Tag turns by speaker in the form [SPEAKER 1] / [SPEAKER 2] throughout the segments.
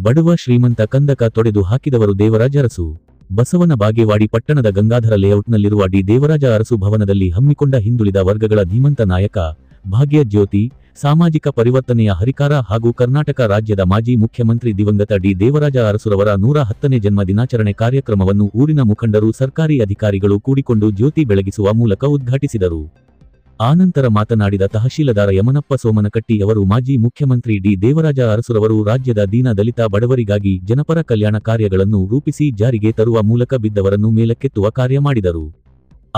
[SPEAKER 1] ಬಡವ ಶ್ರೀಮಂತ ಕಂದಕ ತೊಡೆದು ಹಾಕಿದವರು ದೇವರಾಜ ಅರಸು. ಬಸವನ ಬಾಗೇವಾಡಿ ಪಟ್ಟಣದ ಗಂಗಾಧರ ಲೇಔಟ್ನಲ್ಲಿರುವ ಡಿ ದೇವರಾಜ ಅರಸು ಭವನದಲ್ಲಿ ಹಮ್ಮಿಕೊಂಡ ಹಿಂದುಳಿದ ವರ್ಗಗಳ ಧೀಮಂತ ನಾಯಕ, ಭಾಗ್ಯ ಜ್ಯೋತಿ, ಸಾಮಾಜಿಕ ಪರಿವರ್ತನೆಯ ಹರಿಕಾರ ಹಾಗೂ ಕರ್ನಾಟಕ ರಾಜ್ಯದ ಮಾಜಿ ಮುಖ್ಯಮಂತ್ರಿ ದಿವಂಗತ ಡಿ ದೇವರಾಜ ಅರಸುರವರ 110ನೇ ಜನ್ಮ ದಿನಾಚರಣೆ ಕಾರ್ಯಕ್ರಮವನ್ನು ಊರಿನ ಮುಖಂಡರು, ಸರ್ಕಾರಿ ಅಧಿಕಾರಿಗಳು ಕೂಡಿಕೊಂಡು ಜ್ಯೋತಿ ಬೆಳಗಿಸುವ ಮೂಲಕ ಉದ್ಘಾಟಿಸಿದರು. ಆನಂತರ ಮಾತನಾಡಿದ ತಹಶೀಲದಾರ ಯಮನಪ್ಪ ಸೋಮನಕಟ್ಟಿ ಅವರು, ಮಾಜಿ ಮುಖ್ಯಮಂತ್ರಿ ಡಿ ದೇವರಾಜ ಅರಸುರವರು ರಾಜ್ಯದ ದೀನ ದಲಿತ ಬಡವರಿಗಾಗಿ ಜನಪರ ಕಲ್ಯಾಣ ಕಾರ್ಯಗಳನ್ನು ರೂಪಿಸಿ ಜಾರಿಗೆ ತರುವ ಮೂಲಕ ಬಿದ್ದವರನ್ನು ಮೇಲಕ್ಕೆತ್ತುವ ಕಾರ್ಯ ಮಾಡಿದರು.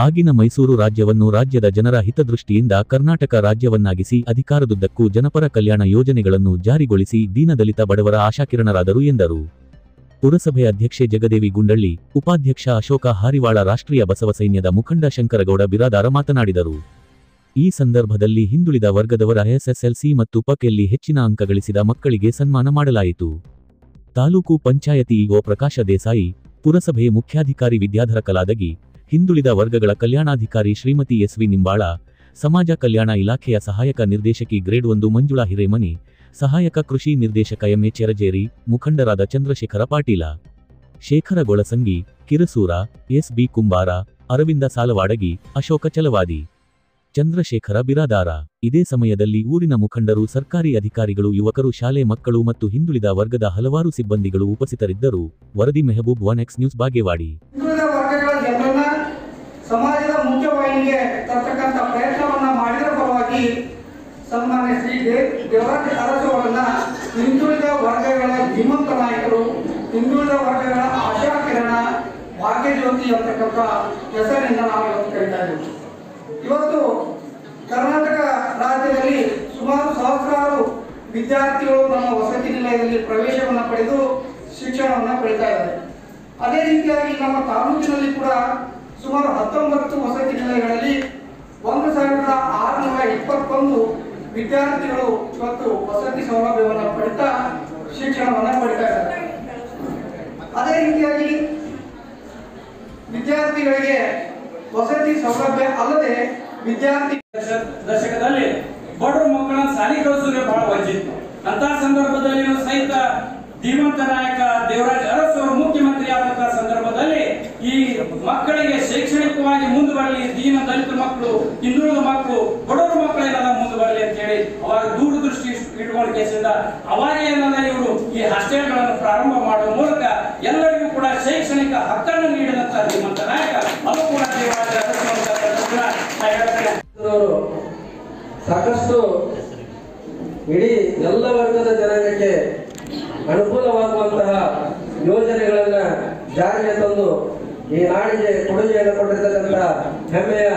[SPEAKER 1] ಆಗಿನ ಮೈಸೂರು ರಾಜ್ಯವನ್ನು ರಾಜ್ಯದ ಜನರ ಹಿತದೃಷ್ಟಿಯಿಂದ ಕರ್ನಾಟಕ ರಾಜ್ಯವನ್ನಾಗಿಸಿ ಅಧಿಕಾರದುದ್ದಕ್ಕೂ ಜನಪರ ಕಲ್ಯಾಣ ಯೋಜನೆಗಳನ್ನು ಜಾರಿಗೊಳಿಸಿ ದೀನದಲಿತ ಬಡವರ ಆಶಾಕಿರಣರಾದರು ಎಂದರು. ಪುರಸಭೆ ಅಧ್ಯಕ್ಷೆ ಜಗದೇವಿ ಗುಂಡಳ್ಳಿ, ಉಪಾಧ್ಯಕ್ಷ ಅಶೋಕ ಹಾರಿವಾಳ, ರಾಷ್ಟ್ರೀಯ ಬಸವ ಸೈನ್ಯದ ಮುಖಂಡ ಶಂಕರಗೌಡ ಬಿರಾದಾರ ಮಾತನಾಡಿದರು. ಈ ಸಂದರ್ಭದಲ್ಲಿ ಹಿಂದುಳಿದ ವರ್ಗದವರ ಎಸ್ಎಸ್ಎಲ್ಸಿ ಮತ್ತು ಪಕೆಯಲ್ಲಿ ಹೆಚ್ಚಿನ ಅಂಕ ಗಳಿಸಿದ ಮಕ್ಕಳಿಗೆ ಸನ್ಮಾನ ಮಾಡಲಾಯಿತು. ತಾಲೂಕು ಪಂಚಾಯತಿ ಇಒ ಪ್ರಕಾಶ ದೇಸಾಯಿ, ಪುರಸಭೆ ಮುಖ್ಯಾಧಿಕಾರಿ ವಿದ್ಯಾಧರ ಕಲಾದಗಿ, ಹಿಂದುಳಿದ ವರ್ಗಗಳ ಕಲ್ಯಾಣಾಧಿಕಾರಿ ಶ್ರೀಮತಿ ಎಸ್ವಿ ನಿಂಬಾಳ, ಸಮಾಜ ಕಲ್ಯಾಣ ಇಲಾಖೆಯ ಸಹಾಯಕ ನಿರ್ದೇಶಕಿ ಗ್ರೇಡ್ 1 ಮಂಜುಳಾ ಹಿರೇಮನಿ, ಸಹಾಯಕ ಕೃಷಿ ನಿರ್ದೇಶಕ ಎಂಎ ಚೆರಜೇರಿ, ಮುಖಂಡರಾದ ಚಂದ್ರಶೇಖರ ಪಾಟೀಲ, ಶೇಖರ ಗೊಳಸಂಗಿ, ಕಿರಸೂರ, ಎಸ್ಬಿ ಕುಂಬಾರ, ಅರವಿಂದ ಸಾಲವಾಡಗಿ, ಅಶೋಕ ಚಲವಾದಿ, ಚಂದ್ರಶೇಖರ ಬಿರಾದಾರ. ಇದೇ ಸಮಯದಲ್ಲಿ ಊರಿನ ಮುಖಂಡರು, ಸರ್ಕಾರಿ ಅಧಿಕಾರಿಗಳು, ಯುವಕರು, ಶಾಲೆ ಮಕ್ಕಳು ಮತ್ತು ಹಿಂದುಳಿದ ವರ್ಗದ ಹಲವಾರು ಸಿಬ್ಬಂದಿಗಳು ಉಪಸ್ಥಿತರಿದ್ದರು. ವರದಿ ಮೆಹಬೂಬ್, 1X ನ್ಯೂಸ್, ಬಾಗೇವಾಡಿ.
[SPEAKER 2] ಸಮಾಜದ ಮುಖ್ಯವಾಹಿನಿಗೆ ತರ್ತಕ್ಕಂಥ ಪ್ರಯತ್ನವನ್ನ ಮಾಡಿದ ಪರವಾಗಿ ಸನ್ಮಾನ್ಯ ಶ್ರೀ ದೇವರಾಜ ಅರಸು ಅವರನ್ನ ಹಿಂದುಳಿದ ವರ್ಗಗಳ ಧೀಮಂತ ನಾಯಕರು, ಹಿಂದುಳಿದ ವರ್ಗಗಳ ಆಶಾಕಿರಣ, ಭಾಗ್ಯಜ್ಯೋತಿ ಅಂತಕ್ಕಂಥ ಹೆಸರಿನಿಂದ ನಾವು ಇವತ್ತು ಕರೀತಾ ಇದ್ದೀವಿ. ಇವತ್ತು ಕರ್ನಾಟಕ ರಾಜ್ಯದಲ್ಲಿ ಸುಮಾರು ಸಹಸ್ರಾರು ವಿದ್ಯಾರ್ಥಿಗಳು ನಮ್ಮ ವಸತಿ ನಿಲಯದಲ್ಲಿ ಪ್ರವೇಶವನ್ನು ಪಡೆದು ಶಿಕ್ಷಣವನ್ನು ಪಡಿತಾ ಇದ್ದಾರೆ. ಅದೇ ರೀತಿಯಾಗಿ ನಮ್ಮ ತಾಲೂಕಿನಲ್ಲಿ ಕೂಡ ಸುಮಾರು 19 ವಸತಿ ನಿಲಯಗಳಲ್ಲಿ 1621 ವಿದ್ಯಾರ್ಥಿಗಳು ಇವತ್ತು ವಸತಿ ಸೌಲಭ್ಯವನ್ನು ಪಡಿತಾ ಶಿಕ್ಷಣವನ್ನು ಪಡಿತಾ ಇದ್ದಾರೆ. ಅದೇ ರೀತಿಯಾಗಿ ವಿದ್ಯಾರ್ಥಿಗಳಿಗೆ ವಸತಿ ಸೌಲಭ್ಯ ಅಲ್ಲದೆ ವಿದ್ಯಾರ್ಥಿ
[SPEAKER 3] ದಶಕದಲ್ಲಿ ಬಡವರು ಮಕ್ಕಳನ್ನ ಶಾಲೆ ಕಳಿಸೋದೇ ಬಹಳ ವಂಚಿತ. ಅಂತ ಸಂದರ್ಭದಲ್ಲಿ ಸಹಿತ ಧೀಮಂತ ನಾಯಕ ದೇವರಾಜ ಅರಸು ಅವರು ಮುಖ್ಯಮಂತ್ರಿ ಆದಂತಹ ಸಂದರ್ಭದಲ್ಲಿ ಈ ಮಕ್ಕಳಿಗೆ ಶೈಕ್ಷಣಿಕವಾಗಿ ಮುಂದೆ ಬರಲಿ, ದೀನ ದಲಿತ ಮಕ್ಕಳು, ಹಿಂದುಳಿದ ಮಕ್ಕಳು, ಬಡವರ ಮಕ್ಕಳೇನಾದ ಮುಂದೆ ಬರಲಿ ಅಂತ ಹೇಳಿ ಅವಾಗ ದೂರದೃಷ್ಟಿ ಇಟ್ಕೊಂಡ ಕೇಸಿಂದ ಅವಾಗ ಏನದ ಇವರು ಈ ಹಾಸ್ಟೆಲ್ಗಳನ್ನು ಪ್ರಾರಂಭ ಮಾಡುವ ಮೂಲಕ ಎಲ್ಲರಿಗೂ ಕೂಡ ಶೈಕ್ಷಣಿಕ ಹಕ್ಕನ್ನು ನೀಡಿದಂತಹ ಧೀಮಂತ ನಾಯಕ ಅದು ಕೂಡ ದೇವರಾಜ ಅರಸು ಅಂತ
[SPEAKER 4] ಸಾಕಷ್ಟು ಇಡೀ ಎಲ್ಲ ವರ್ಗದ ಜನಾಂಗಕ್ಕೆ ಅನುಕೂಲವಾಗುವಂತಹ ಯೋಜನೆಗಳನ್ನ ಜಾರಿಗೆ ತಂದು ಈ ನಾಡಿಗೆ ಕೊಡುಗೆಯನ್ನು ಕೊಟ್ಟಿರ್ತಕ್ಕಂಥ ಹೆಮ್ಮೆಯ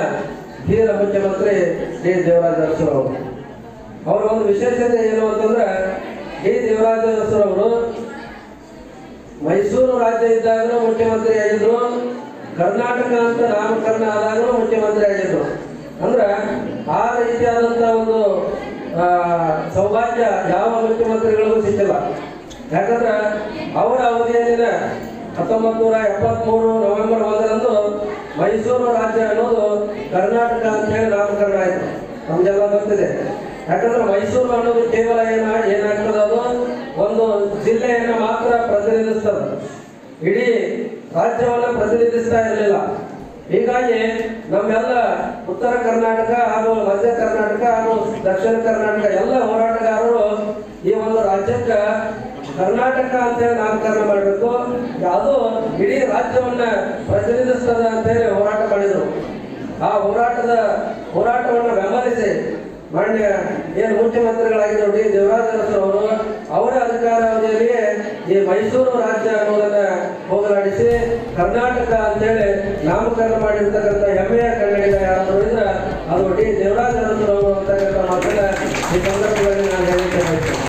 [SPEAKER 4] ಧೀರ ಮುಖ್ಯಮಂತ್ರಿ ಡಿ ದೇವರಾಜ ಅರಸು ಅವರು. ಅವರ ಒಂದು ವಿಶೇಷತೆ ಏನು ಅಂತಂದ್ರೆ, ಡಿ ದೇವರಾಜ ಅರಸು ಅವರು ಮೈಸೂರು ರಾಜ್ಯ ಇದ್ದಾಗಲೂ ಮುಖ್ಯಮಂತ್ರಿ ಆಗಿದ್ರು, ಕರ್ನಾಟಕ ಅಂತ ನಾಮಕರಣ ಆದಾಗಲೂ ಮುಖ್ಯಮಂತ್ರಿ ಆಗಿದ್ರು. ಅಂದ್ರೆ ಆ ರೀತಿಯಾದಂಥ ಒಂದು ಸೌಭಾಗ್ಯ ಯಾವ ಮುಖ್ಯಮಂತ್ರಿಗಳಿಗೂ ಸಿಕ್ಕಿಲ್ಲ. ಯಾಕಂದ್ರೆ ಅವರ ಅವಧಿಯಲ್ಲಿನ 1973 ನವೆಂಬರ್ 1ರಂದು ಮೈಸೂರು ರಾಜ್ಯ ಅನ್ನೋದು ಕರ್ನಾಟಕ ಅಂತ ಹೇಳಿ ನಾಮಕರಣ ಆಯಿತು. ನಮಗೆಲ್ಲ ಗೊತ್ತಿದೆ. ಯಾಕಂದ್ರೆ ಮೈಸೂರು ಅನ್ನೋದು ಕೇವಲ ಏನಾಗ್ತದೆ, ಅದು ಒಂದು ಜಿಲ್ಲೆಯನ್ನು ಮಾತ್ರ ಪ್ರತಿನಿಧಿಸ್ತದೆ, ಇಡೀ ರಾಜ್ಯವನ್ನು ಪ್ರತಿನಿಧಿಸ್ತಾ ಇರಲಿಲ್ಲ. ಹೀಗಾಗಿ ನಮ್ಮೆಲ್ಲ ಉತ್ತರ ಕರ್ನಾಟಕ ಹಾಗೂ ಮಧ್ಯ ಕರ್ನಾಟಕ ಹಾಗೂ ದಕ್ಷಿಣ ಕರ್ನಾಟಕ ಎಲ್ಲ ಹೋರಾಟಗಾರರು ಈ ಒಂದು ರಾಜ್ಯಕ್ಕೆ ಕರ್ನಾಟಕ ಅಂತೇಳಿ ನಾಮಕರಣ ಮಾಡಬೇಕು, ಅದು ಇಡೀ ರಾಜ್ಯವನ್ನ ಪ್ರತಿನಿಧಿಸ್ತದೆ ಅಂತೇಳಿ ಹೋರಾಟ ಮಾಡಿದರು. ಆ ಹೋರಾಟವನ್ನು ಬೆಂಬಲಿಸಿ ಮಾನ್ಯ ಏನು ಮುಖ್ಯಮಂತ್ರಿಗಳಾಗಿದ್ದರು ಡಿ ದೇವರಾಜ ಅರಸು ಅವರು, ಅವರ ಅಧಿಕಾರಾವಧಿಯಲ್ಲಿಯೇ ಈ ಮೈಸೂರು ರಾಜ್ಯ ಅನ್ನೋದನ್ನ ಹೋಗಲಾಡಿಸಿ ಕರ್ನಾಟಕ ಅಂತೇಳಿ ನಾಮಕರಣ ಮಾಡಿರ್ತಕ್ಕಂಥ ಹೆಮ್ಮೆಯ ಕನ್ನಡಿಗ ಯಾರಾದರೂ ಇದ್ರೆ ಅದು ಡಿ ದೇವರಾಜ ಅರಸು ಅವರು ಅಂತಕ್ಕಂಥ ಮಾತನ್ನ ಈ ಸಂದರ್ಭದಲ್ಲಿ ನಾನು ಹೇಳಲಿಕ್ಕೆ ಬಯಸ್ತೇನೆ.